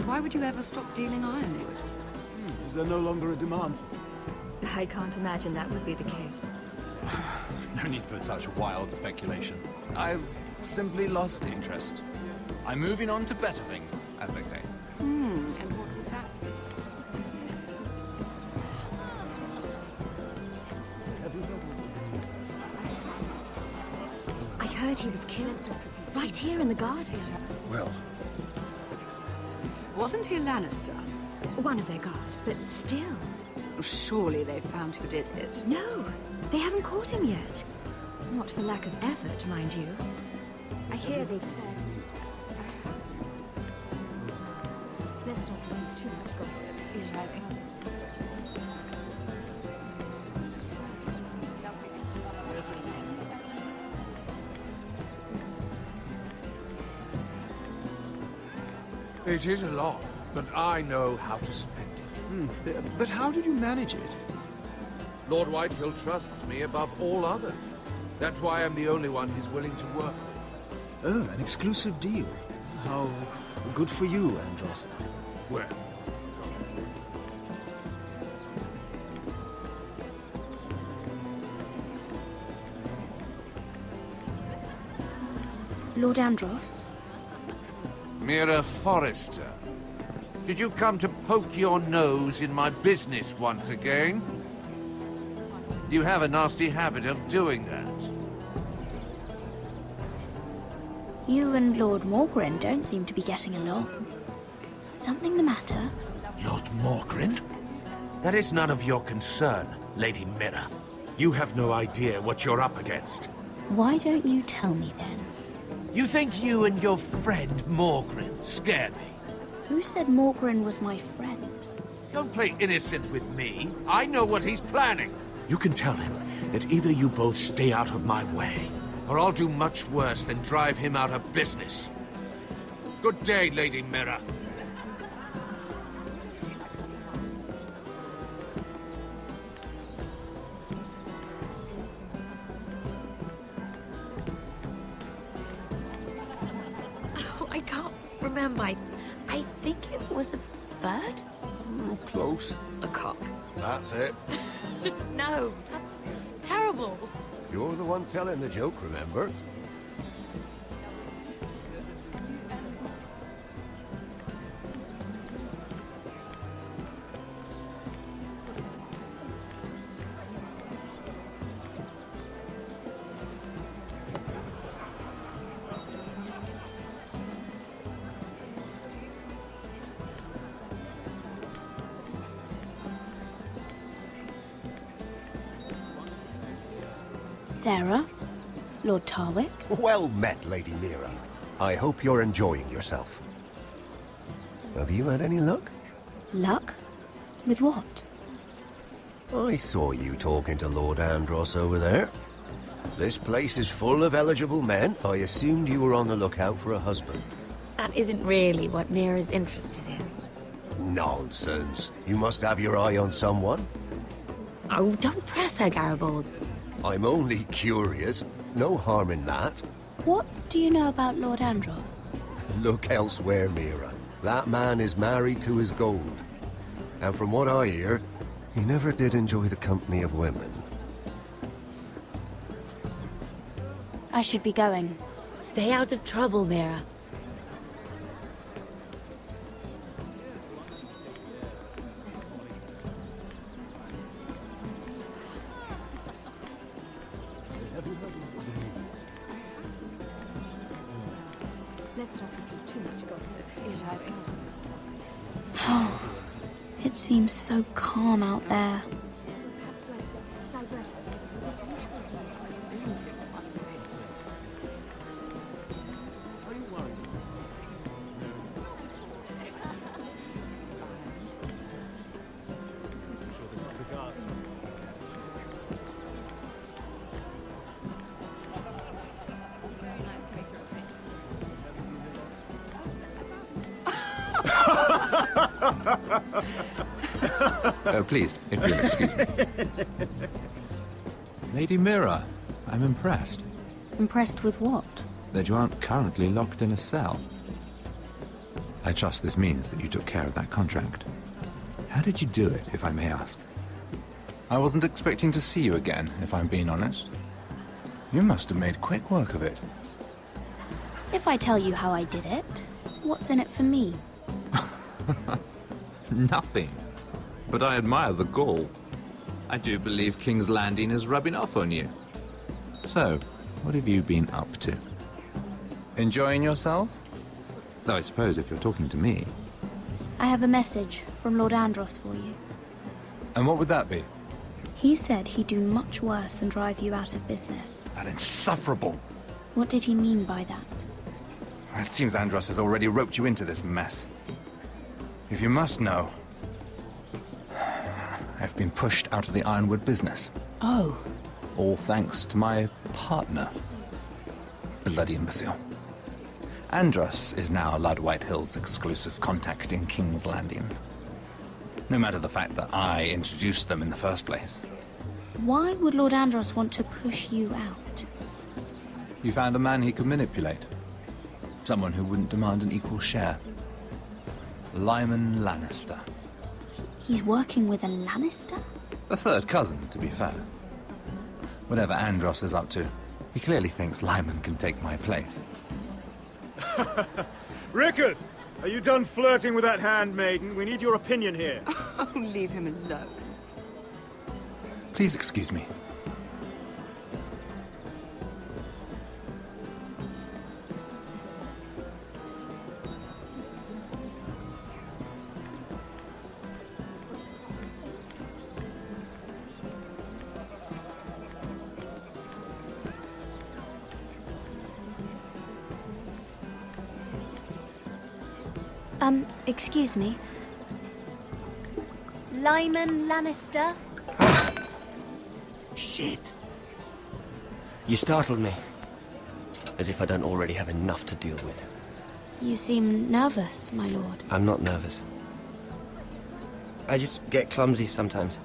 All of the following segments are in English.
why would you ever stop dealing ironing? Is there no longer a demand for it? I can't imagine that would be the case. No need for such wild speculation. I've simply lost interest. I'm moving on to better things, as they say. And what would that be? I heard he was killed. Right here in the garden. Well, Wasn't he a Lannister? One of their guard, but still. Surely they found who did it. No, they haven't caught him yet. Not for lack of effort, mind you. I hear they've said... Let's not read too much gossip. Yes, I think. It is a lot, but I know how to spend it. But how did you manage it? Lord Whitehill trusts me above all others. That's why I'm the only one he's willing to work with. Oh, an exclusive deal. How good for you, Andros. Well, Lord Andros? Mira Forrester, did you come to poke your nose in my business once again? You have a nasty habit of doing that. You and Lord Morgren don't seem to be getting along. Something the matter? Lord Morgren? That is none of your concern, Lady Mira. You have no idea what you're up against. Why don't you tell me then? You think you and your friend Morgren scare me? Who said Morgren was my friend? Don't play innocent with me. I know what he's planning. You can tell him that either you both stay out of my way, or I'll do much worse than drive him out of business. Good day, Lady Mira. I can't remember. I think it was a bird? Close. A cock. That's it. No, that's terrible. You're the one telling the joke, remember? Sarah? Lord Tarwick? Well met, Lady Mira. I hope you're enjoying yourself. Have you had any luck? Luck? With what? I saw you talking to Lord Andros over there. This place is full of eligible men. I assumed you were on the lookout for a husband. That isn't really what Mira's interested in. Nonsense. You must have your eye on someone. Oh, don't press her, Garibaldi. I'm only curious. No harm in that. What do you know about Lord Andros? Look elsewhere, Mira. That man is married to his gold. And from what I hear, he never did enjoy the company of women. I should be going. Stay out of trouble, Mira. Let's not repeat too much gossip. Yes, I think. It seems so calm out there. Perhaps let's divert ourselves with this beautiful flower, isn't it? Oh, please, if you'll excuse me. Lady Mira, I'm impressed Impressed with what? that you aren't currently locked in a cell. I trust this means that you took care of that contract. How did you do it, if I may ask? I wasn't expecting to see you again, if I'm being honest. You must have made quick work of it. If I tell you how I did it, what's in it for me? Nothing. But I admire the gall. I do believe King's Landing is rubbing off on you. So, what have you been up to? Enjoying yourself? Though I suppose if you're talking to me. I have a message from Lord Andros for you. And what would that be? He said he'd do much worse than drive you out of business. That insufferable! What did he mean by that? It seems Andros has already roped you into this mess. If you must know, I've been pushed out of the ironwood business. Oh. All thanks to my partner. Bloody imbecile. Andros is now Lad Whitehill's exclusive contact in King's Landing. No matter the fact that I introduced them in the first place. Why would Lord Andros want to push you out? You found a man he could manipulate. Someone who wouldn't demand an equal share. Lyman Lannister. He's working with a Lannister? A third cousin, to be fair. Whatever Andros is up to, he clearly thinks Lyman can take my place. Rickard! Are you done flirting with that handmaiden? We need your opinion here. Oh, leave him alone. Please excuse me. Excuse me. Lyman Lannister? Shit. You startled me. As if I don't already have enough to deal with. You seem nervous, my lord. I'm not nervous. I just get clumsy sometimes.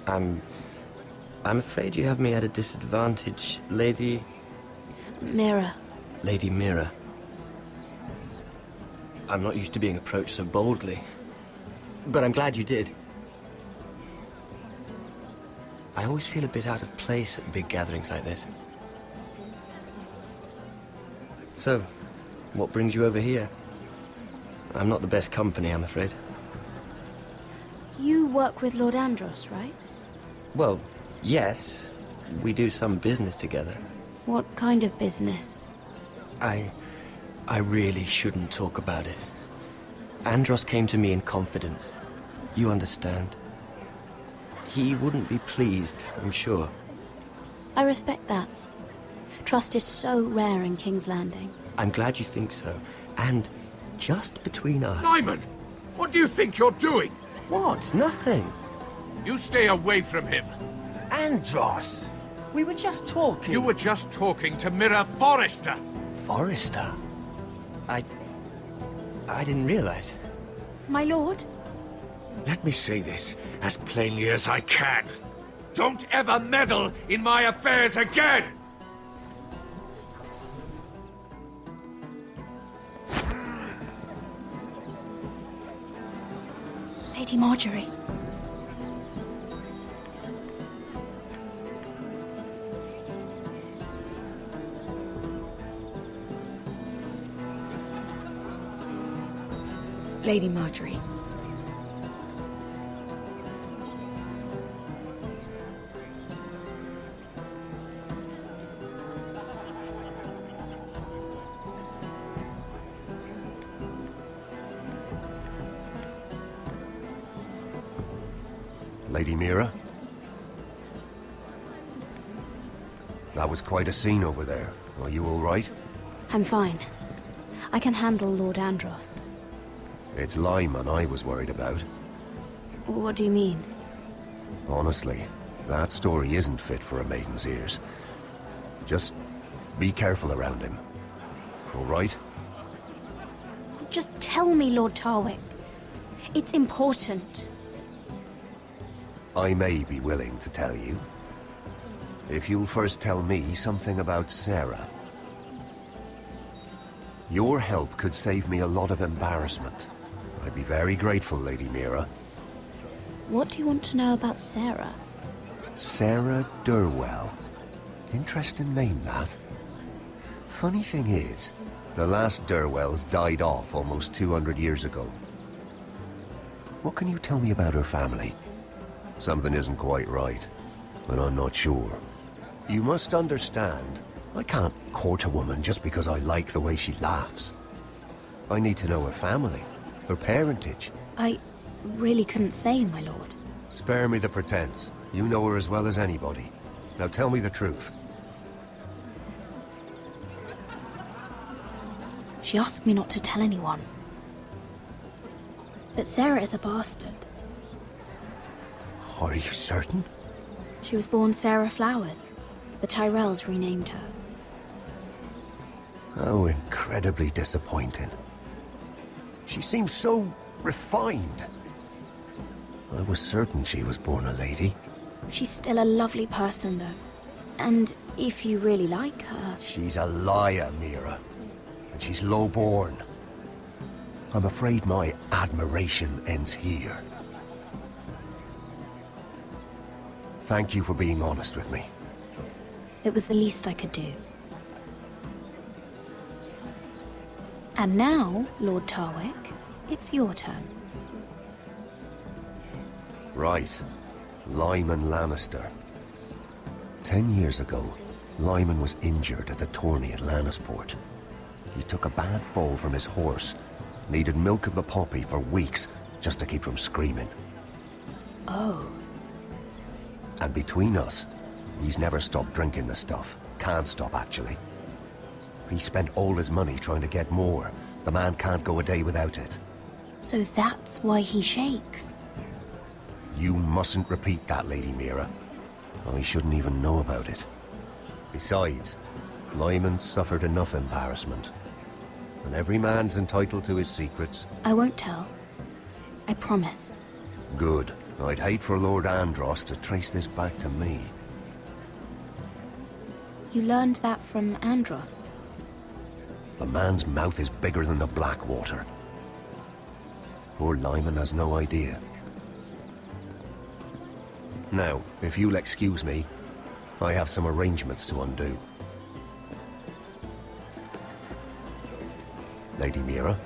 I'm afraid you have me at a disadvantage, Lady... Mira. Lady Mira. I'm not used to being approached so boldly. But I'm glad you did. I always feel a bit out of place at big gatherings like this. So, what brings you over here? I'm not the best company, I'm afraid. You work with Lord Andros, right? Well, yes. We do some business together. What kind of business? I really shouldn't talk about it. Andros came to me in confidence. You understand? He wouldn't be pleased, I'm sure. I respect that. Trust is so rare in King's Landing. I'm glad you think so. And just between us... Lyman! What do you think you're doing? What? Nothing. You stay away from him. Andros! We were just talking. You were just talking to Mira Forrester. Forrester? I didn't realize. My lord? Let me say this as plainly as I can. Don't ever meddle in my affairs again! Lady Marjorie. Lady Marjorie. Lady Mira? That was quite a scene over there. Are you all right? I'm fine. I can handle Lord Andros. It's Lyman I was worried about. What do you mean? Honestly, that story isn't fit for a maiden's ears. Just be careful around him. All right? Just tell me, Lord Tarwick. It's important. I may be willing to tell you. If you'll first tell me something about Sarah. Your help could save me a lot of embarrassment. I'd be very grateful, Lady Mira. What do you want to know about Sarah? Sarah Durwell. Interesting name, that. Funny thing is, the last Durwells died off almost 200 years ago. What can you tell me about her family? Something isn't quite right, but I'm not sure. You must understand, I can't court a woman just because I like the way she laughs. I need to know her family, her parentage. I really couldn't say, my lord. Spare me the pretense. You know her as well as anybody. Now tell me the truth. She asked me not to tell anyone. But Sarah is a bastard. Are you certain? She was born Sarah Flowers. The Tyrells renamed her. How incredibly disappointing. She seems so refined. I was certain she was born a lady. She's still a lovely person, though. And if you really like her... She's a liar, Mira. And she's low-born. I'm afraid my admiration ends here. Thank you for being honest with me. It was the least I could do. And now, Lord Tarwick, it's your turn. Right. Lyman Lannister. 10 years ago, Lyman was injured at the tourney at Lannisport. He took a bad fall from his horse. Needed milk of the poppy for weeks just to keep from screaming. Oh. And between us, he's never stopped drinking the stuff. Can't stop, actually. He spent all his money trying to get more. The man can't go a day without it. So that's why he shakes. You mustn't repeat that, Lady Mira. I shouldn't even know about it. Besides, Lyman suffered enough embarrassment. And every man's entitled to his secrets. I won't tell. I promise. Good. I'd hate for Lord Andros to trace this back to me. You learned that from Andros? The man's mouth is bigger than the Blackwater. Poor Lyman has no idea. Now, if you'll excuse me, I have some arrangements to undo. Lady Mira?